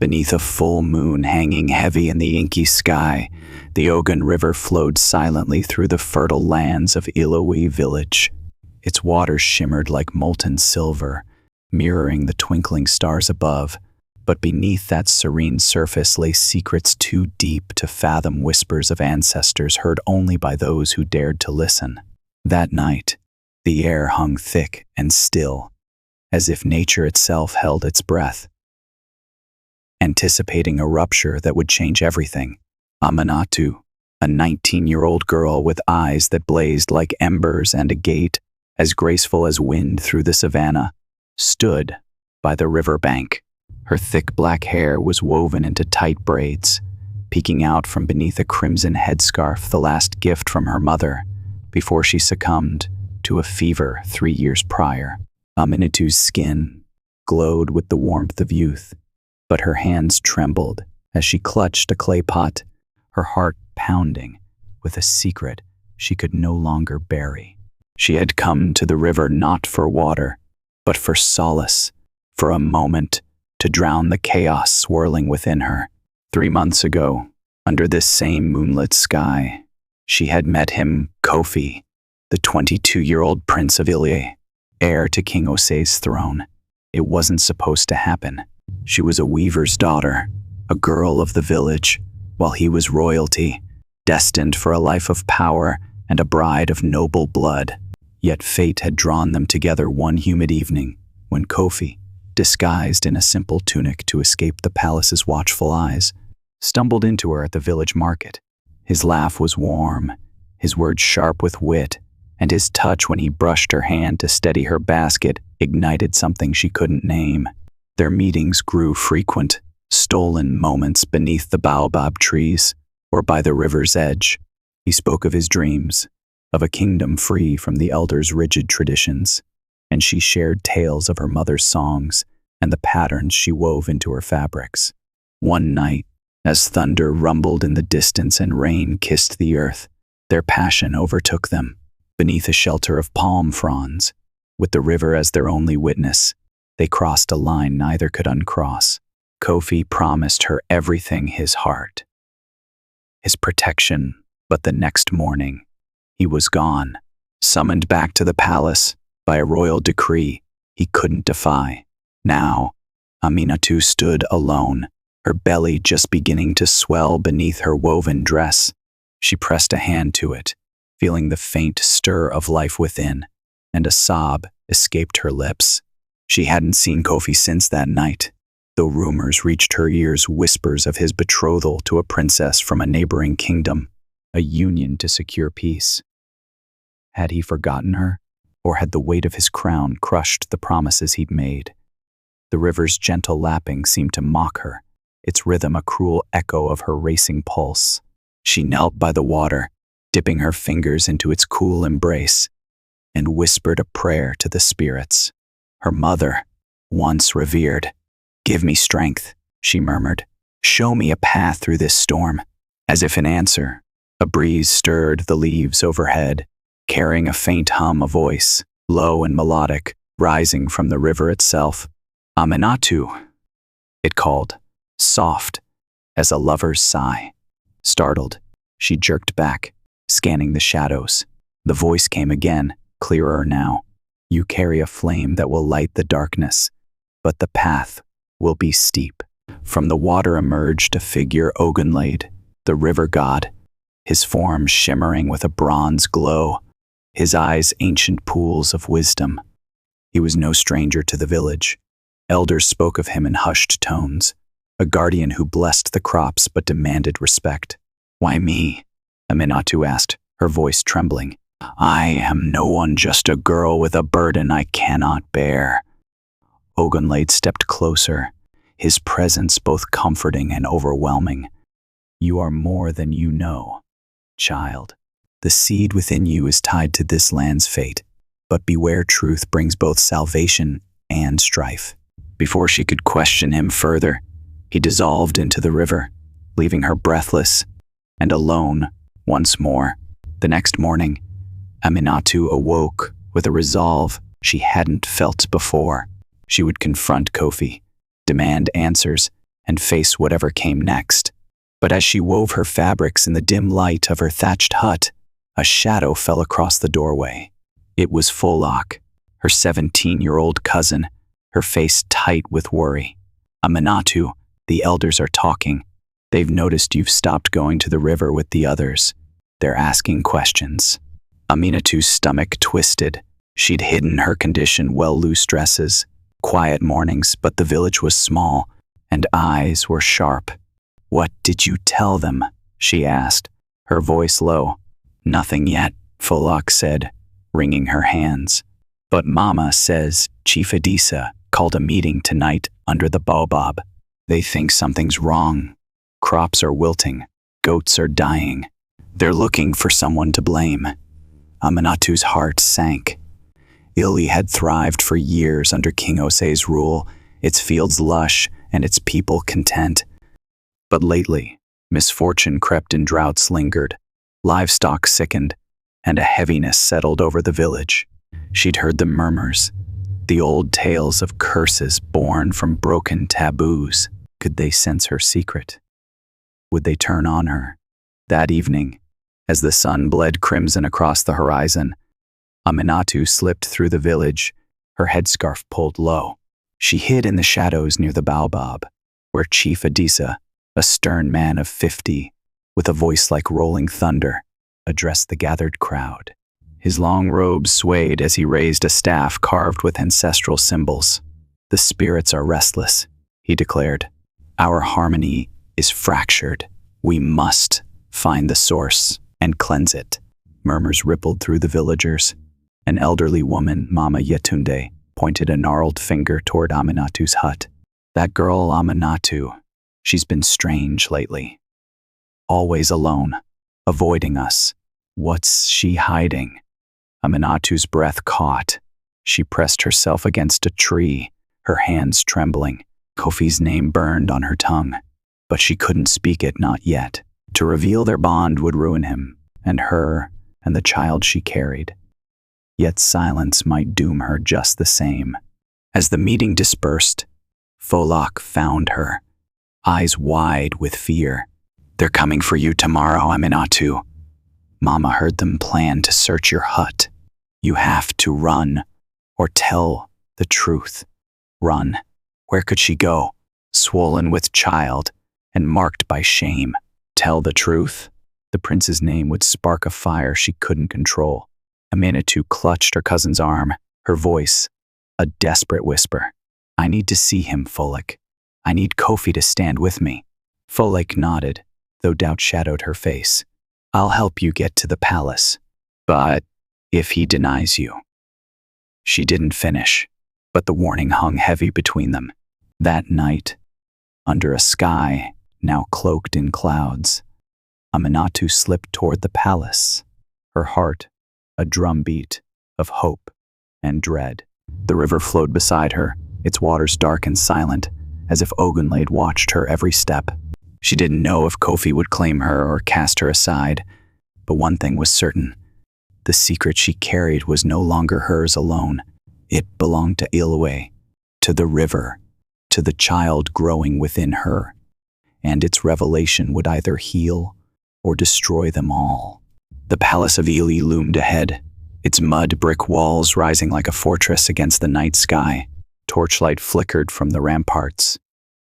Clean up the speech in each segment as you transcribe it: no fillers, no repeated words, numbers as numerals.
Beneath a full moon hanging heavy in the inky sky, the Ogun River flowed silently through the fertile lands of Ilewe village. Its waters shimmered like molten silver, mirroring the twinkling stars above, but beneath that serene surface lay secrets too deep to fathom, whispers of ancestors heard only by those who dared to listen. That night, the air hung thick and still, as if nature itself held its breath, anticipating a rupture that would change everything. Aminatu, a 19-year-old girl with eyes that blazed like embers and a gait as graceful as wind through the savannah, stood by the river bank. Her thick black hair was woven into tight braids, peeking out from beneath a crimson headscarf, the last gift from her mother before she succumbed to a fever 3 years prior. Aminatu's skin glowed with the warmth of youth, but her hands trembled as she clutched a clay pot, her heart pounding with a secret she could no longer bury. She had come to the river not for water, but for solace, for a moment to drown the chaos swirling within her. 3 months ago, under this same moonlit sky, she had met him, Kofi, the 22-year-old Prince of Ilewe, heir to King Osei's throne. It wasn't supposed to happen. She was a weaver's daughter, a girl of the village, while he was royalty, destined for a life of power and a bride of noble blood. Yet fate had drawn them together one humid evening when Kofi, disguised in a simple tunic to escape the palace's watchful eyes, stumbled into her at the village market. His laugh was warm, his words sharp with wit, and his touch when he brushed her hand to steady her basket ignited something she couldn't name. Their meetings grew frequent, stolen moments beneath the baobab trees or by the river's edge. He spoke of his dreams, of a kingdom free from the elders' rigid traditions, and she shared tales of her mother's songs and the patterns she wove into her fabrics. One night, as thunder rumbled in the distance and rain kissed the earth, their passion overtook them. Beneath a shelter of palm fronds, with the river as their only witness, they crossed a line neither could uncross. Kofi promised her everything: his heart, his protection, but the next morning, he was gone, summoned back to the palace by a royal decree he couldn't defy. Now, Aminatu stood alone, her belly just beginning to swell beneath her woven dress. She pressed a hand to it, feeling the faint stir of life within, and a sob escaped her lips. She hadn't seen Kofi since that night, though rumors reached her ears, whispers of his betrothal to a princess from a neighboring kingdom, a union to secure peace. Had he forgotten her, or had the weight of his crown crushed the promises he'd made? The river's gentle lapping seemed to mock her, its rhythm a cruel echo of her racing pulse. She knelt by the water, dipping her fingers into its cool embrace, and whispered a prayer to the spirits. Her mother, once revered. "Give me strength," she murmured. "Show me a path through this storm." As if in answer, a breeze stirred the leaves overhead, carrying a faint hum, a voice, low and melodic, rising from the river itself. "Aminatu," it called, soft as a lover's sigh. Startled, she jerked back, scanning the shadows. The voice came again, clearer now. "You carry a flame that will light the darkness, but the path will be steep." From the water emerged a figure Ogunlaid, the river god, his form shimmering with a bronze glow, his eyes ancient pools of wisdom. He was no stranger to the village. Elders spoke of him in hushed tones, a guardian who blessed the crops but demanded respect. "Why me?" Aminatu asked, her voice trembling. "I am no one, just a girl with a burden I cannot bear." Ogunlaid stepped closer, his presence both comforting and overwhelming. "You are more than you know, child. The seed within you is tied to this land's fate, but beware, truth brings both salvation and strife." Before she could question him further, he dissolved into the river, leaving her breathless and alone once more. The next morning, Aminatu awoke with a resolve she hadn't felt before. She would confront Kofi, demand answers, and face whatever came next. But as she wove her fabrics in the dim light of her thatched hut, a shadow fell across the doorway. It was Folok, her 17-year-old cousin, her face tight with worry. "Aminatu, the elders are talking. They've noticed you've stopped going to the river with the others. They're asking questions." Aminatu's stomach twisted. She'd hidden her condition well, loose dresses, quiet mornings, but the village was small, and eyes were sharp. "What did you tell them?" she asked, her voice low. "Nothing yet," Folok said, wringing her hands. "But Mama says Chief Adisa called a meeting tonight under the baobab. They think something's wrong. Crops are wilting. Goats are dying. They're looking for someone to blame." Aminatu's heart sank. Ilewe had thrived for years under King Ose's rule, its fields lush and its people content. But lately, misfortune crept and droughts lingered. Livestock sickened, and a heaviness settled over the village. She'd heard the murmurs, the old tales of curses born from broken taboos. Could they sense her secret? Would they turn on her? That evening, as the sun bled crimson across the horizon, Aminatu slipped through the village, her headscarf pulled low. She hid in the shadows near the baobab, where Chief Adisa, a stern man of 50, with a voice like rolling thunder, addressed the gathered crowd. His long robes swayed as he raised a staff carved with ancestral symbols. "The spirits are restless," he declared. "Our harmony is fractured. We must find the source and cleanse it." Murmurs rippled through the villagers. An elderly woman, Mama Yetunde, pointed a gnarled finger toward Aminatu's hut. "That girl Aminatu, she's been strange lately. Always alone, avoiding us. What's she hiding?" Aminatu's breath caught. She pressed herself against a tree, her hands trembling. Kofi's name burned on her tongue, but she couldn't speak it, not yet. To reveal their bond would ruin him, and her, and the child she carried. Yet silence might doom her just the same. As the meeting dispersed, Folok found her, eyes wide with fear. "They're coming for you tomorrow, Aminatu. Mama heard them plan to search your hut. You have to run, or tell the truth. Run." Where could she go? Swollen with child and marked by shame. Tell the truth? The prince's name would spark a fire she couldn't control. Aminatu clutched her cousin's arm, her voice a desperate whisper. "I need to see him, Folok. I need Kofi to stand with me." Folok nodded, though doubt shadowed her face. "I'll help you get to the palace. But if he denies you..." She didn't finish, but the warning hung heavy between them. That night, under a sky now cloaked in clouds, Aminatu slipped toward the palace, her heart a drumbeat of hope and dread. The river flowed beside her, its waters dark and silent, as if Ogunlade watched her every step. She didn't know if Kofi would claim her or cast her aside, but one thing was certain. The secret she carried was no longer hers alone. It belonged to Ilewe, to the river, to the child growing within her, and its revelation would either heal or destroy them all. The palace of Ilewe loomed ahead, its mud brick walls rising like a fortress against the night sky. Torchlight flickered from the ramparts,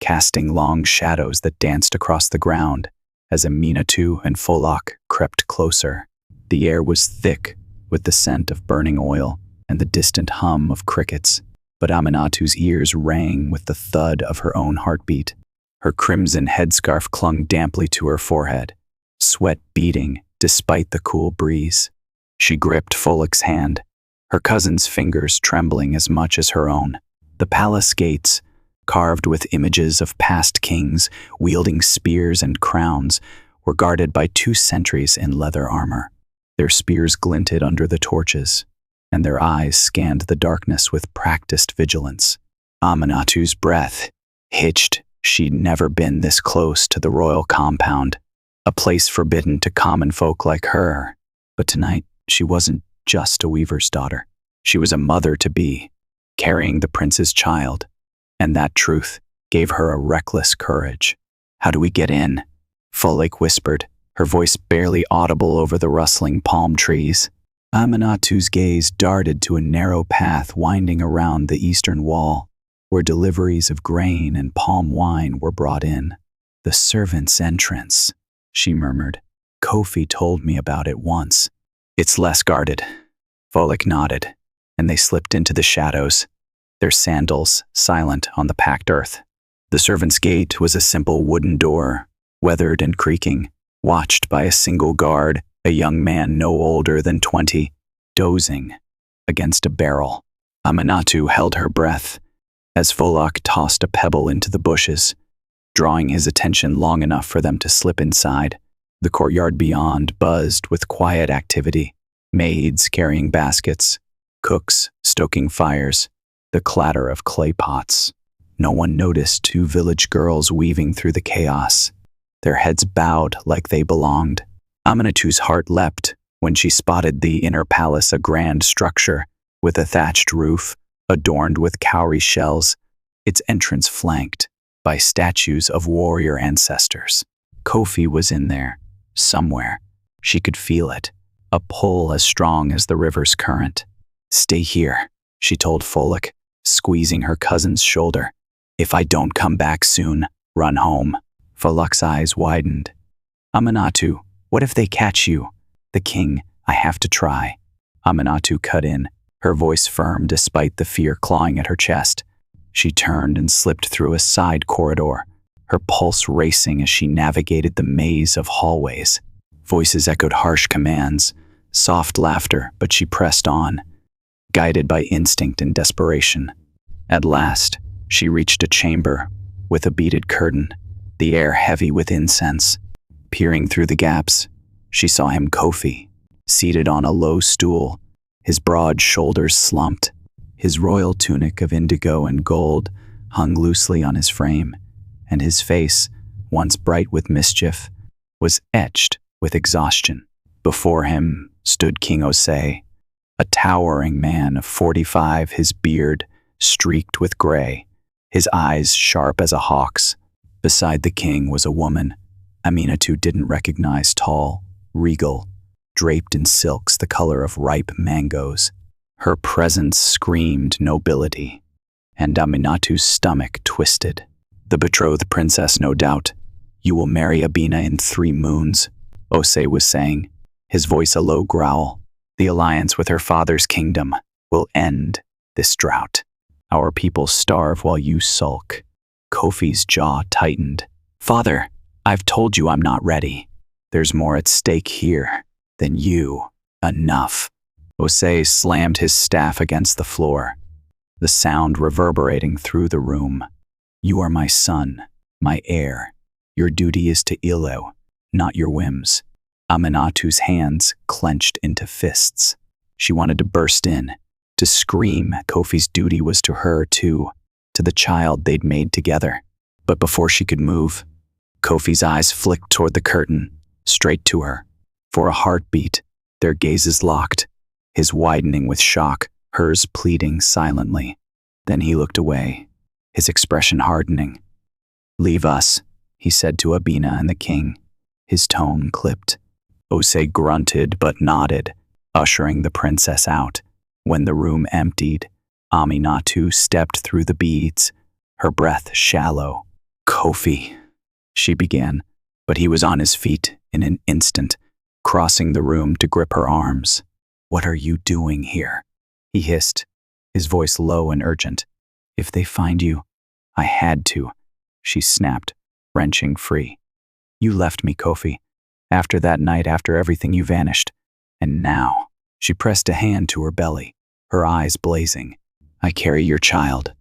casting long shadows that danced across the ground as Aminatu and Folok crept closer. The air was thick with the scent of burning oil and the distant hum of crickets, but Aminatu's ears rang with the thud of her own heartbeat. Her crimson headscarf clung damply to her forehead, sweat beading despite the cool breeze. She gripped Folok's hand, her cousin's fingers trembling as much as her own. The palace gates, carved with images of past kings wielding spears and crowns, were guarded by 2 sentries in leather armor. Their spears glinted under the torches, and their eyes scanned the darkness with practiced vigilance. Aminatu's breath hitched. She'd never been this close to the royal compound, a place forbidden to common folk like her. But tonight, she wasn't just a weaver's daughter. She was a mother-to-be, carrying the prince's child, and that truth gave her a reckless courage. "How do we get in?" Folek whispered, her voice barely audible over the rustling palm trees. Aminatu's gaze darted to a narrow path winding around the eastern wall, where deliveries of grain and palm wine were brought in. "The servants' entrance," she murmured. "Kofi told me about it once. It's less guarded." Folek nodded, and they slipped into the shadows, their sandals silent on the packed earth. The servants' gate was a simple wooden door, weathered and creaking, watched by a single guard, a young man no older than 20, dozing against a barrel. Aminatu held her breath as Folek tossed a pebble into the bushes, drawing his attention long enough for them to slip inside. The courtyard beyond buzzed with quiet activity, maids carrying baskets, cooks stoking fires, the clatter of clay pots. No one noticed two village girls weaving through the chaos, their heads bowed like they belonged. Aminatu's heart leapt when she spotted the inner palace, a grand structure with a thatched roof adorned with cowrie shells, its entrance flanked by statues of warrior ancestors. Kofi was in there, somewhere. She could feel it, a pull as strong as the river's current. "Stay here," she told Folek, squeezing her cousin's shoulder. "If I don't come back soon, run home." Folek's eyes widened. "Aminatu, what if they catch you?" "The king, I have to try." Aminatu cut in, her voice firm despite the fear clawing at her chest. She turned and slipped through a side corridor, her pulse racing as she navigated the maze of hallways. Voices echoed harsh commands, soft laughter, but she pressed on, guided by instinct and desperation. At last, she reached a chamber with a beaded curtain, the air heavy with incense. Peering through the gaps, she saw him, Kofi, seated on a low stool, his broad shoulders slumped. His royal tunic of indigo and gold hung loosely on his frame, and his face, once bright with mischief, was etched with exhaustion. Before him stood King Osei, a towering man of 45, his beard streaked with gray, his eyes sharp as a hawk's. Beside the king was a woman Aminatu didn't recognize, tall, regal, draped in silks the color of ripe mangoes. Her presence screamed nobility, and Aminatu's stomach twisted. "The betrothed princess, no doubt. You will marry Abina in 3 moons, Osei was saying, his voice a low growl. "The alliance with her father's kingdom will end this drought. Our people starve while you sulk." Kofi's jaw tightened. "Father, I've told you I'm not ready. There's more at stake here than you. Enough." Osei slammed his staff against the floor, the sound reverberating through the room. "You are my son, my heir. Your duty is to Ilewe, not your whims." Aminatu's hands clenched into fists. She wanted to burst in, to scream. Kofi's duty was to her too, to the child they'd made together. But before she could move, Kofi's eyes flicked toward the curtain, straight to her. For a heartbeat, their gazes locked, his widening with shock, hers pleading silently. Then he looked away, his expression hardening. "Leave us," he said to Abina and the king, his tone clipped. Osei grunted but nodded, ushering the princess out. When the room emptied, Aminatu stepped through the beads, her breath shallow. "Kofi," she began, but he was on his feet in an instant, crossing the room to grip her arms. "What are you doing here?" he hissed, his voice low and urgent. "If they find you, I had to," she snapped, wrenching free. "You left me, Kofi. After that night, after everything, you vanished. And now," she pressed a hand to her belly, her eyes blazing, "I carry your child."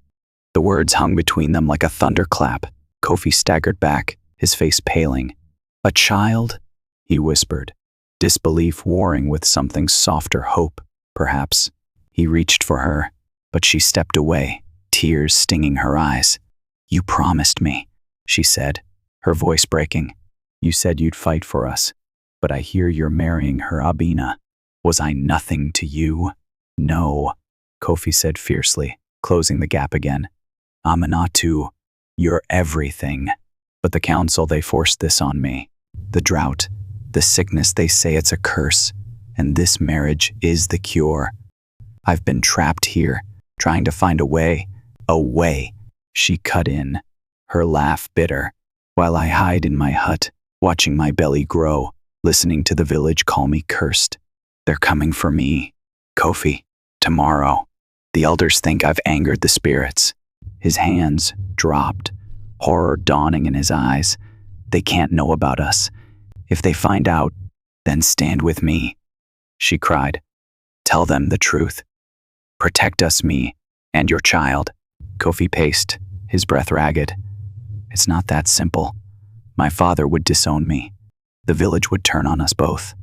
The words hung between them like a thunderclap. Kofi staggered back, his face paling. "A child?" he whispered, disbelief warring with something softer, hope, perhaps. He reached for her, but she stepped away, tears stinging her eyes. "You promised me," she said, her voice breaking. "You said you'd fight for us, but I hear you're marrying her, Abina. Was I nothing to you?" "No," Kofi said fiercely, closing the gap again. "Aminatu, You're everything. But the council, they forced this on me. The drought, the sickness, they say it's a curse, and this marriage is the cure. I've been trapped here, trying to find a way. A way. She cut in, her laugh bitter, while I hide in my hut, watching my belly grow, listening to the village call me cursed. They're coming for me. Kofi, tomorrow. The elders think I've angered the spirits. His hands dropped, horror dawning in his eyes. They can't know about us. If they find out, then stand with me. She cried. Tell them the truth. Protect us, me, and your child. Kofi paced, his breath ragged. It's not that simple. My father would disown me. The village would turn on us both.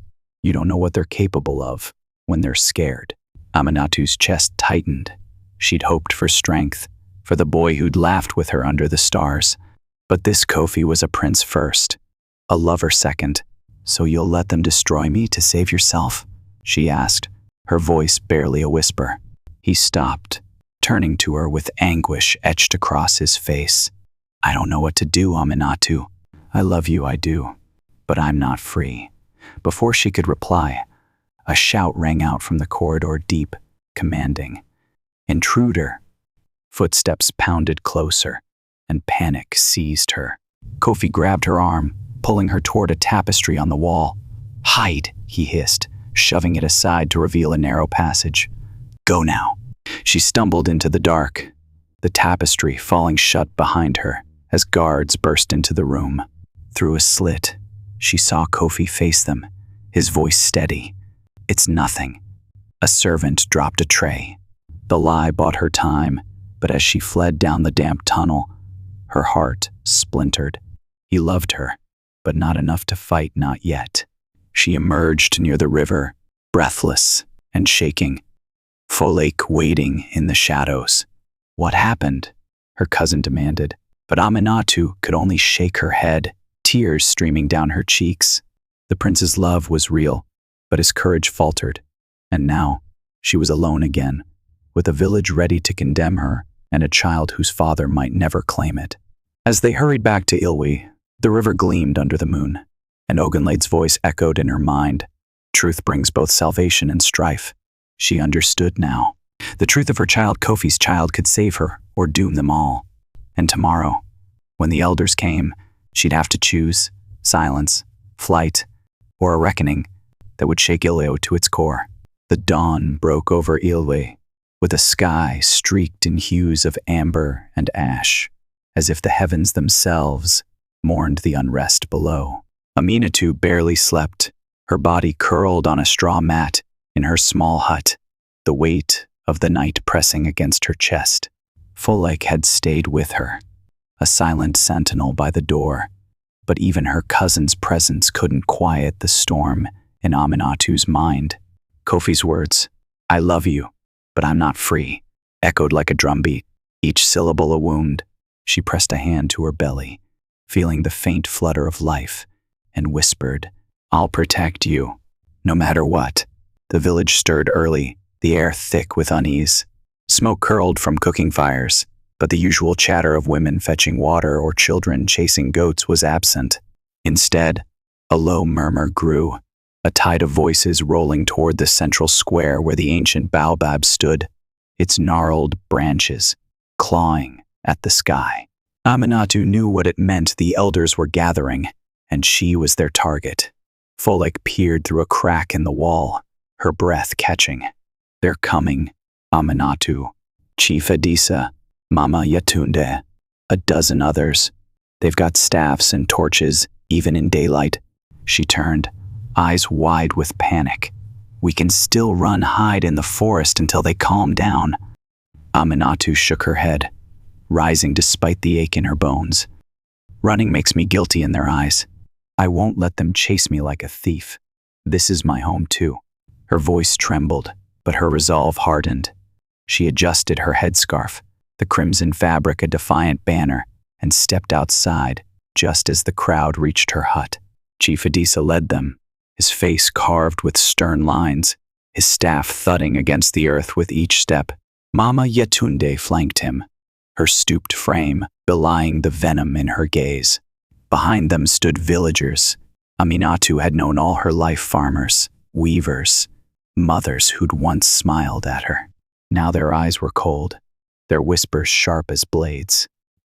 You don't know what they're capable of when they're scared. Aminatu's chest tightened. She'd hoped for strength, for the boy who'd laughed with her under the stars. But this Kofi was a prince first, a lover second. So you'll let them destroy me to save yourself? She asked, her voice barely a whisper. He stopped, turning to her with anguish etched across his face. I don't know what to do, Aminatu. I love you, I do. But I'm not free. Before she could reply, a shout rang out from the corridor, deep, commanding. Intruder! Footsteps pounded closer, and panic seized her. Kofi grabbed her arm, pulling her toward a tapestry on the wall. Hide, he hissed, shoving it aside to reveal a narrow passage. Go now. She stumbled into the dark, the tapestry falling shut behind her as guards burst into the room. Through a slit, she saw Kofi face them, his voice steady. It's nothing. A servant dropped a tray. The lie bought her time, but as she fled down the damp tunnel, her heart splintered. He loved her, but not enough to fight, not yet. She emerged near the river, breathless and shaking. Folake waiting in the shadows. What happened? Her cousin demanded, but Aminatu could only shake her head, tears streaming down her cheeks. The prince's love was real, but his courage faltered, and now she was alone again, with a village ready to condemn her and a child whose father might never claim it. As they hurried back to Ilewe, the river gleamed under the moon, and Ogunlade's voice echoed in her mind. Truth brings both salvation and strife. She understood now. The truth of her child, Kofi's child, could save her or doom them all. And tomorrow, when the elders came, she'd have to choose silence, flight, or a reckoning that would shake Ilewe to its core. The dawn broke over Ilewe, with a sky streaked in hues of amber and ash, as if the heavens themselves mourned the unrest below. Aminatu barely slept, her body curled on a straw mat in her small hut, the weight of the night pressing against her chest. Folake had stayed with her, a silent sentinel by the door, but even her cousin's presence couldn't quiet the storm in Aminatu's mind. Kofi's words, I love you, but I'm not free, echoed like a drumbeat, each syllable a wound. She pressed a hand to her belly, feeling the faint flutter of life, and whispered, I'll protect you, no matter what. The village stirred early, the air thick with unease. Smoke curled from cooking fires, but the usual chatter of women fetching water or children chasing goats was absent. Instead, a low murmur grew, a tide of voices rolling toward the central square where the ancient baobab stood, its gnarled branches clawing at the sky. Aminatu knew what it meant. The elders were gathering, and she was their target. Folake peered through a crack in the wall, her breath catching. They're coming, Aminatu, Chief Adisa, Mama Yetunde, a dozen others. They've got staffs and torches, even in daylight. She turned, eyes wide with panic. We can still run, hide in the forest until they calm down. Aminatu shook her head, rising despite the ache in her bones. Running makes me guilty in their eyes. I won't let them chase me like a thief. This is my home too. Her voice trembled, but her resolve hardened. She adjusted her headscarf, the crimson fabric a defiant banner, and stepped outside just as the crowd reached her hut. Chief Adisa led them, his face carved with stern lines, his staff thudding against the earth with each step. Mama Yetunde flanked him, her stooped frame belying the venom in her gaze. Behind them stood villagers. Aminatu had known all her life farmers, weavers, mothers who'd once smiled at her. Now their eyes were cold, their whispers sharp as blades.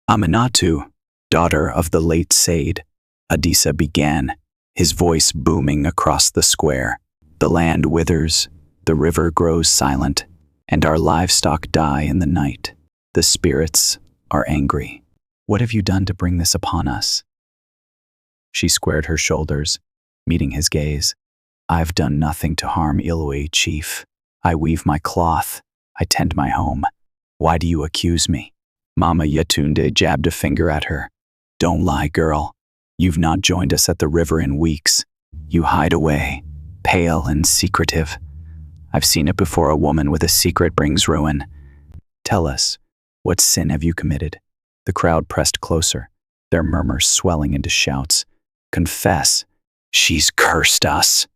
Aminatu, daughter of the late Said, Adisa began, his voice booming across the square. The land withers, the river grows silent, and our livestock die in the night. The spirits are angry. What have you done to bring this upon us? She squared her shoulders, meeting his gaze. I've done nothing to harm Ilewe, chief. I weave my cloth. I tend my home. Why do you accuse me? Mama Yetunde jabbed a finger at her. Don't lie, girl. You've not joined us at the river in weeks. You hide away, pale and secretive. I've seen it before. A woman with a secret brings ruin. Tell us, what sin have you committed? The crowd pressed closer, their murmurs swelling into shouts. Confess. She's cursed us.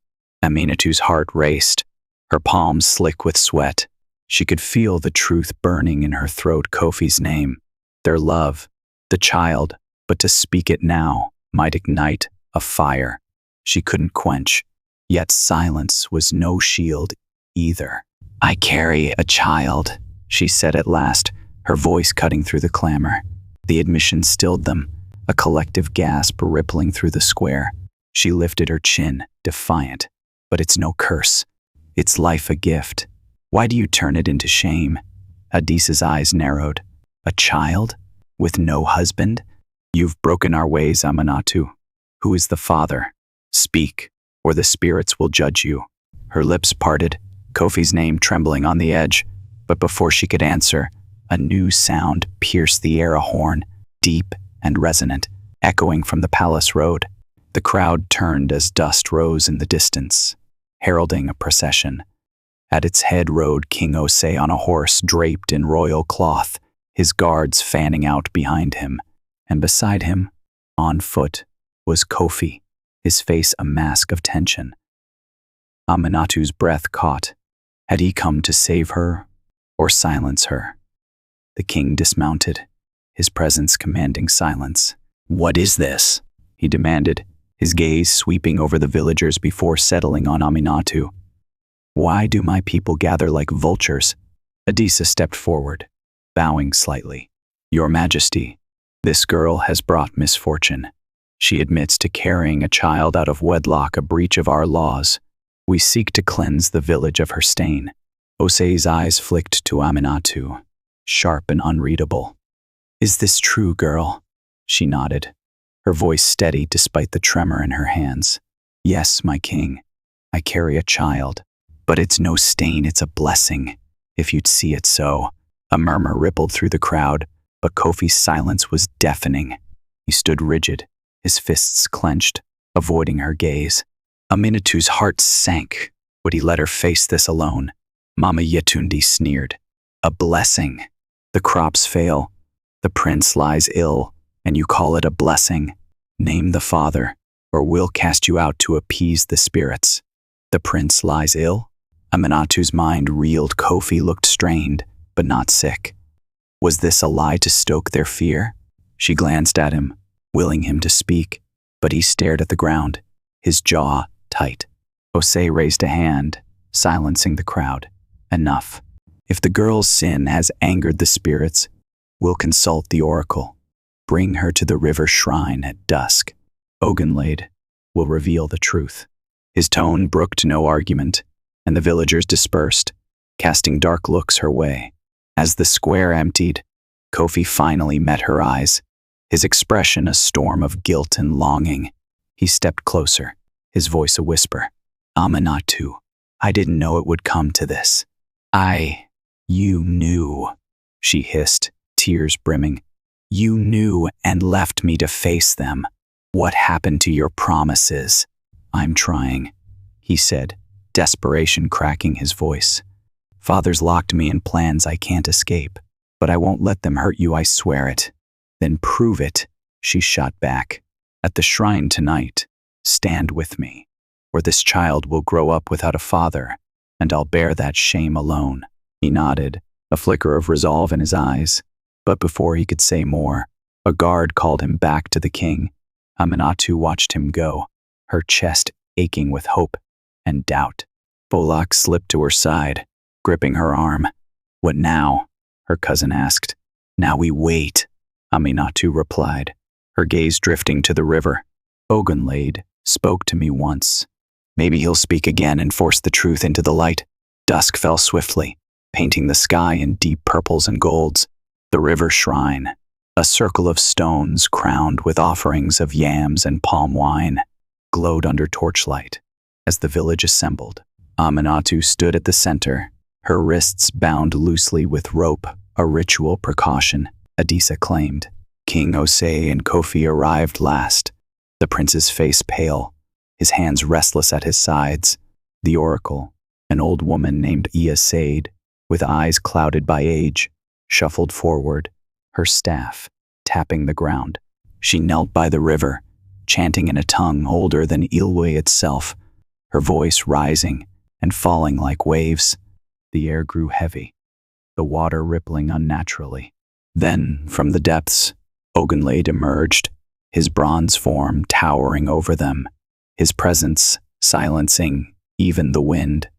Aminatu's heart raced, her palms slick with sweat. She could feel the truth burning in her throat. Kofi's name, their love, the child, but to speak it now might ignite a fire she couldn't quench. Yet silence was no shield either. I carry a child, she said at last, her voice cutting through the clamor. The admission stilled them, a collective gasp rippling through the square. She lifted her chin, defiant. But it's no curse. It's life a gift. Why do you turn it into shame? Adisa's eyes narrowed. A child? With no husband? You've broken our ways, Aminatu. Who is the father? Speak, or the spirits will judge you. Her lips parted, Kofi's name trembling on the edge. But before she could answer, a new sound pierced the air, a horn, deep and resonant, echoing from the palace road. The crowd turned as dust rose in the distance, heralding a procession. At its head rode King Osei on a horse draped in royal cloth, his guards fanning out behind him. And beside him, on foot, was Kofi, his face a mask of tension. Aminatu's breath caught. Had he come to save her or silence her? The king dismounted, his presence commanding silence. What is this? He demanded, his gaze sweeping over the villagers before settling on Aminatu. Why do my people gather like vultures? Adisa stepped forward, bowing slightly. Your Majesty, this girl has brought misfortune. She admits to carrying a child out of wedlock, a breach of our laws. We seek to cleanse the village of her stain. Osei's eyes flicked to Aminatu, sharp and unreadable. Is this true, girl? She nodded, her voice steady despite the tremor in her hands. Yes, my king, I carry a child, but it's no stain, it's a blessing, if you'd see it so. A murmur rippled through the crowd, but Kofi's silence was deafening. He stood rigid, his fists clenched, avoiding her gaze. Aminatu's heart sank. Would he let her face this alone? Mama Yetunde sneered. A blessing. The crops fail, the prince lies ill, and you call it a blessing? Name the father, or we'll cast you out to appease the spirits. The prince lies ill? Aminatu's mind reeled. Kofi looked strained, but not sick. Was this a lie to stoke their fear? She glanced at him, willing him to speak, but he stared at the ground, his jaw tight. Osei raised a hand, silencing the crowd. Enough. If the girl's sin has angered the spirits, we'll consult the oracle. Bring her to the river shrine at dusk. Ogunlade will reveal the truth. His tone brooked no argument, and the villagers dispersed, casting dark looks her way. As the square emptied, Kofi finally met her eyes, his expression a storm of guilt and longing. He stepped closer, his voice a whisper. Aminatu, I didn't know it would come to this. You knew, she hissed, tears brimming. You knew and left me to face them. What happened to your promises? I'm trying, he said, desperation cracking his voice. Father's locked me in plans I can't escape, but I won't let them hurt you, I swear it. Then prove it, she shot back. At the shrine tonight, stand with me, or this child will grow up without a father, and I'll bear that shame alone. He nodded, a flicker of resolve in his eyes. But before he could say more, a guard called him back to the king. Aminatu watched him go, her chest aching with hope and doubt. Bolak slipped to her side, gripping her arm. "What now?" her cousin asked. "Now we wait," Aminatu replied, her gaze drifting to the river. "Ogunlade spoke to me once. Maybe he'll speak again and force the truth into the light." Dusk fell swiftly, painting the sky in deep purples and golds. The river shrine, a circle of stones crowned with offerings of yams and palm wine, glowed under torchlight. As the village assembled, Aminatu stood at the center, her wrists bound loosely with rope, a ritual precaution, Adisa claimed. King Osei and Kofi arrived last, the prince's face pale, his hands restless at his sides. The oracle, an old woman named Ilewe, with eyes clouded by age, shuffled forward, her staff tapping the ground. She knelt by the river, chanting in a tongue older than Ilewe itself, her voice rising and falling like waves. The air grew heavy, the water rippling unnaturally. Then, from the depths, Ogunlade emerged, his bronze form towering over them, his presence silencing even the wind.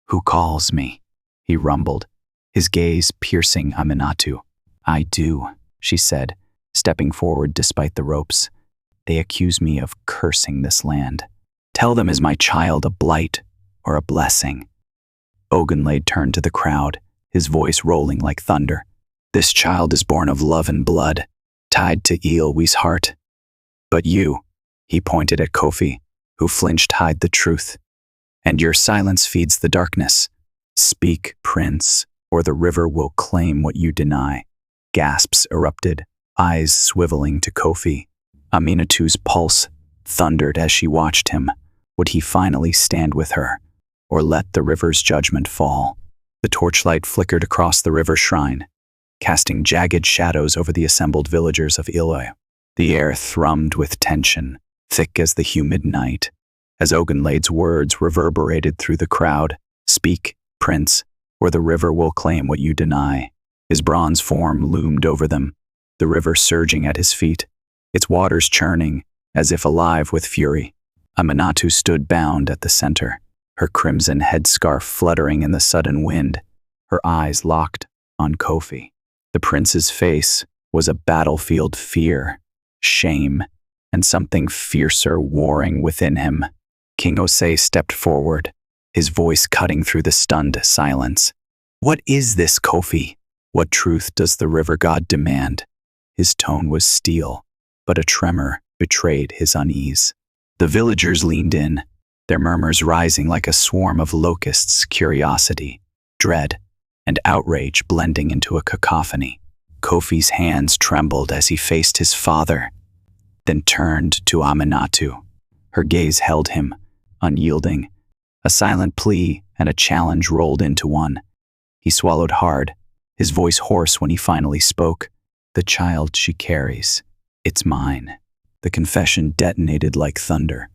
"Who calls me?" he rumbled, his gaze piercing Aminatu. "I do," she said, stepping forward despite the ropes. "They accuse me of cursing this land. Tell them, is my child a blight or a blessing?" Ogunlade turned to the crowd, his voice rolling like thunder. "This child is born of love and blood, tied to Ilewe's heart. But you," he pointed at Kofi, who flinched, "hide the truth. And your silence feeds the darkness. Speak, prince, or the river will claim what you deny." Gasps erupted, eyes swiveling to Kofi. Aminatu's pulse thundered as she watched him. Would he finally stand with her, or let the river's judgment fall? The torchlight flickered across the river shrine, casting jagged shadows over the assembled villagers of Ilewe. The air thrummed with tension, thick as the humid night, as Ogunlade's words reverberated through the crowd. "Speak, prince, or the river will claim what you deny." His bronze form loomed over them, the river surging at his feet, its waters churning, as if alive with fury. Aminatu stood bound at the center, her crimson headscarf fluttering in the sudden wind, her eyes locked on Kofi. The prince's face was a battlefield fear, shame, and something fiercer warring within him. King Osei stepped forward, his voice cutting through the stunned silence. "What is this, Kofi? What truth does the river god demand?" His tone was steel, but a tremor betrayed his unease. The villagers leaned in, their murmurs rising like a swarm of locusts, curiosity, dread, and outrage blending into a cacophony. Kofi's hands trembled as he faced his father, then turned to Aminatu. Her gaze held him, unyielding, a silent plea and a challenge rolled into one. He swallowed hard, his voice hoarse when he finally spoke. "The child she carries, it's mine." The confession detonated like thunder.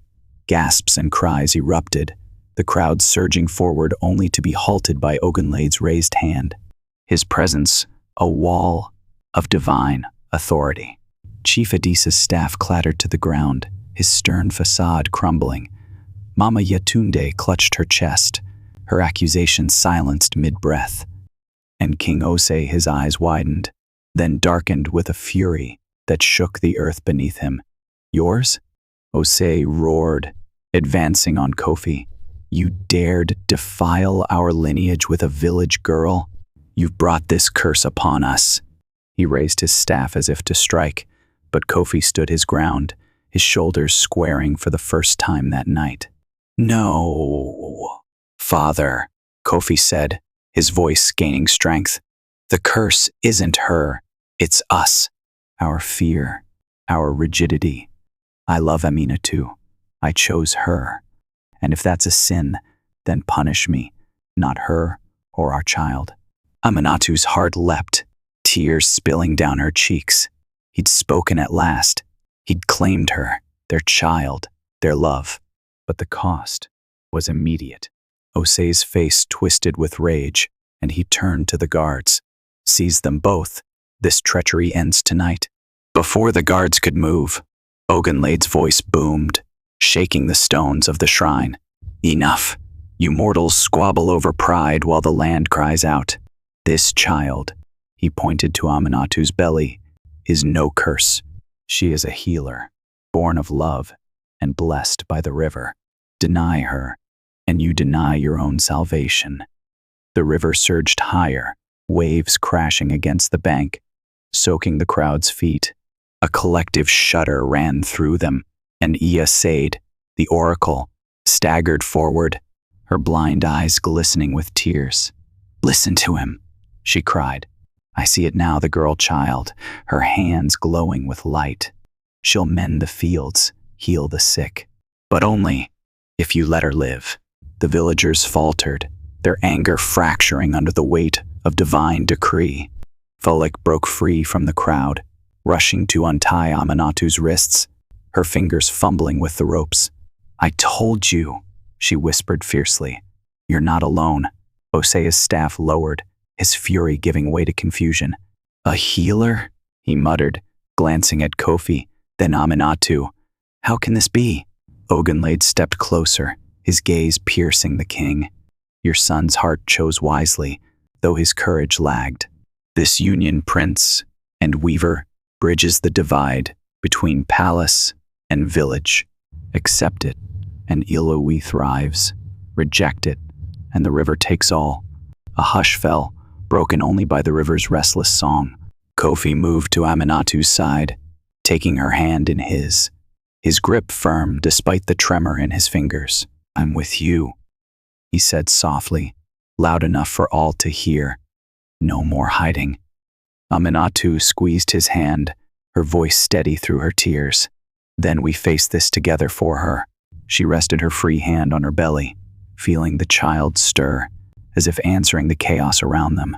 Gasps and cries erupted, the crowd surging forward only to be halted by Ogunlade's raised hand, his presence a wall of divine authority. Chief Adisa's staff clattered to the ground, his stern facade crumbling. Mama Yetunde clutched her chest, her accusation silenced mid-breath. And King Osei, his eyes widened, then darkened with a fury that shook the earth beneath him. "Yours?" Osei roared, advancing on Kofi. "You dared defile our lineage with a village girl? You've brought this curse upon us." He raised his staff as if to strike, but Kofi stood his ground, his shoulders squaring for the first time that night. "No, father," Kofi said, his voice gaining strength. "The curse isn't her, it's us. Our fear, our rigidity. I love Aminatu. I chose her. And if that's a sin, then punish me, not her or our child." Aminatu's heart leapt, tears spilling down her cheeks. He'd spoken at last. He'd claimed her, their child, their love. But the cost was immediate. Osei's face twisted with rage, and he turned to the guards, seized them both, This treachery ends tonight. Before the guards could move, Ogunlade's voice boomed, shaking the stones of the shrine. Enough. You mortals squabble over pride while the land cries out. This child, he pointed to Aminatu's belly, is no curse. She is a healer, born of love and blessed by the river. Deny her, and you deny your own salvation. The river surged higher, waves crashing against the bank, soaking the crowd's feet. A collective shudder ran through them, and Iya Said, the oracle, staggered forward, her blind eyes glistening with tears. Listen to him, she cried. I see it now, the girl child, her hands glowing with light. She'll mend the fields, heal the sick, but only if you let her live. The villagers faltered, their anger fracturing under the weight of divine decree. Folek broke free from the crowd, rushing to untie Aminatu's wrists, her fingers fumbling with the ropes. I told you, she whispered fiercely. You're not alone. Osea's staff lowered, his fury giving way to confusion. A healer? He muttered, glancing at Kofi, then Aminatu. How can this be? Ogunlade stepped closer, his gaze piercing the king. Your son's heart chose wisely, though his courage lagged. This union, prince and weaver, bridges the divide between palace and village. Accept it, and Ilewe thrives. Reject it, and the river takes all. A hush fell, broken only by the river's restless song. Kofi moved to Aminatu's side, taking her hand in his grip firm despite the tremor in his fingers. I'm with you, he said softly, loud enough for all to hear. No more hiding. Aminatu squeezed his hand, her voice steady through her tears. Then we face this together for her. She rested her free hand on her belly, feeling the child stir, as if answering the chaos around them.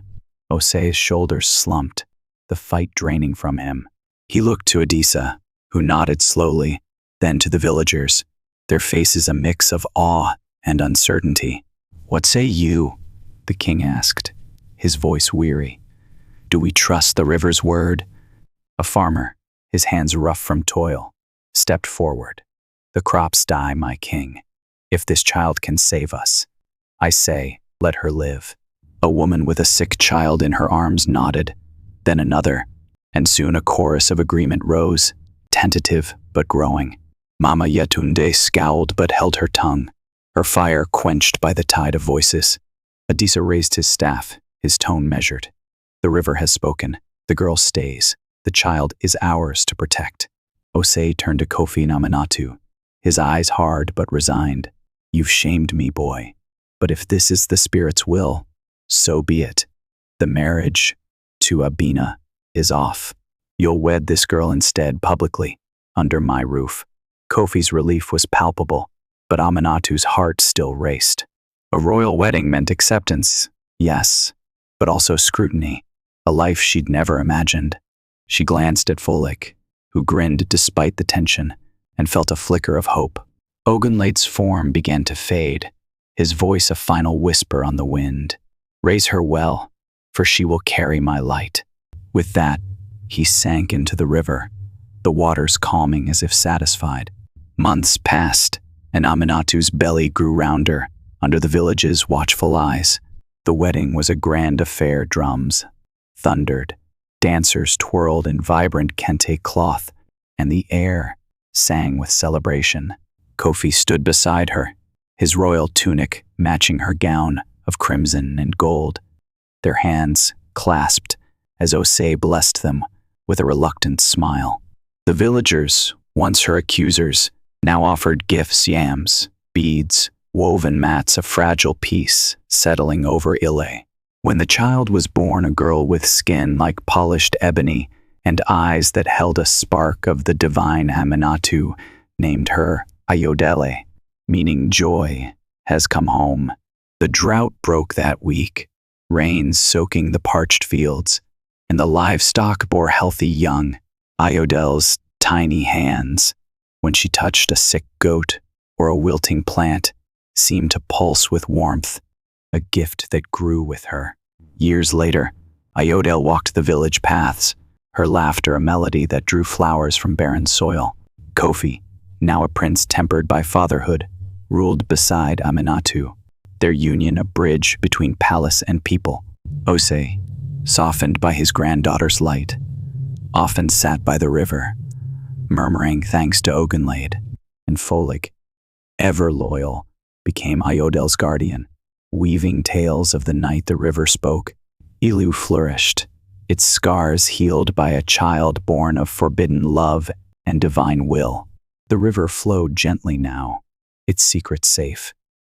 Osea's shoulders slumped, the fight draining from him. He looked to Adisa, who nodded slowly, then to the villagers, their faces a mix of awe and uncertainty. What say you? The king asked, his voice weary. Do we trust the river's word? A farmer, his hands rough from toil, stepped forward. The crops die, my king. If this child can save us, I say, let her live. A woman with a sick child in her arms nodded, then another, and soon a chorus of agreement rose, tentative but growing. Mama Yetunde scowled but held her tongue, her fire quenched by the tide of voices. Adisa raised his staff, his tone measured. The river has spoken. The girl stays. The child is ours to protect. Osei turned to Kofi and Aminatu, his eyes hard but resigned. You've shamed me, boy. But if this is the spirit's will, so be it. The marriage to Abina is off. You'll wed this girl instead publicly, under my roof. Kofi's relief was palpable, but Aminatu's heart still raced. A royal wedding meant acceptance, yes, but also scrutiny, a life she'd never imagined. She glanced at Folek, who grinned despite the tension, and felt a flicker of hope. Ogunlade's form began to fade, his voice a final whisper on the wind. Raise her well, for she will carry my light. With that, he sank into the river, the waters calming as if satisfied. Months passed, and Aminatu's belly grew rounder under the village's watchful eyes. The wedding was a grand affair. Drums thundered, dancers twirled in vibrant kente cloth, and the air sang with celebration. Kofi stood beside her, his royal tunic matching her gown of crimson and gold. Their hands clasped as Osei blessed them with a reluctant smile. The villagers, once her accusers, now offered gifts, yams, beads, woven mats of fragile peace settling over Ilewe. When the child was born, a girl with skin like polished ebony and eyes that held a spark of the divine, Aminatu named her Ayodele, meaning joy has come home. The drought broke that week, rains soaking the parched fields, and the livestock bore healthy young. Ayodele's tiny hands, when she touched a sick goat or a wilting plant, seemed to pulse with warmth, a gift that grew with her. Years later, Ayodele walked the village paths, her laughter a melody that drew flowers from barren soil. Kofi, now a prince tempered by fatherhood, ruled beside Aminatu, their union a bridge between palace and people. Ose, softened by his granddaughter's light, often sat by the river, murmuring thanks to Ogunlade, and Folig, ever loyal, became Ayodele's guardian, weaving tales of the night the river spoke. Ilewe flourished, its scars healed by a child born of forbidden love and divine will. The river flowed gently now, its secrets safe,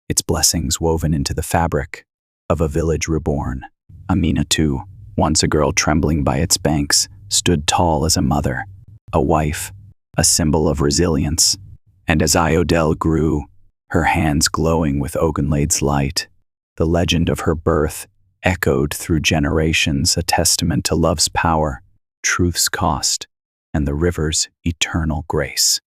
its blessings woven into the fabric of a village reborn. Aminatu, once a girl trembling by its banks, stood tall as a mother, a wife, a symbol of resilience. And as Ayodele grew, her hands glowing with Ogunlade's light, the legend of her birth echoed through generations, a testament to love's power, truth's cost, and the river's eternal grace.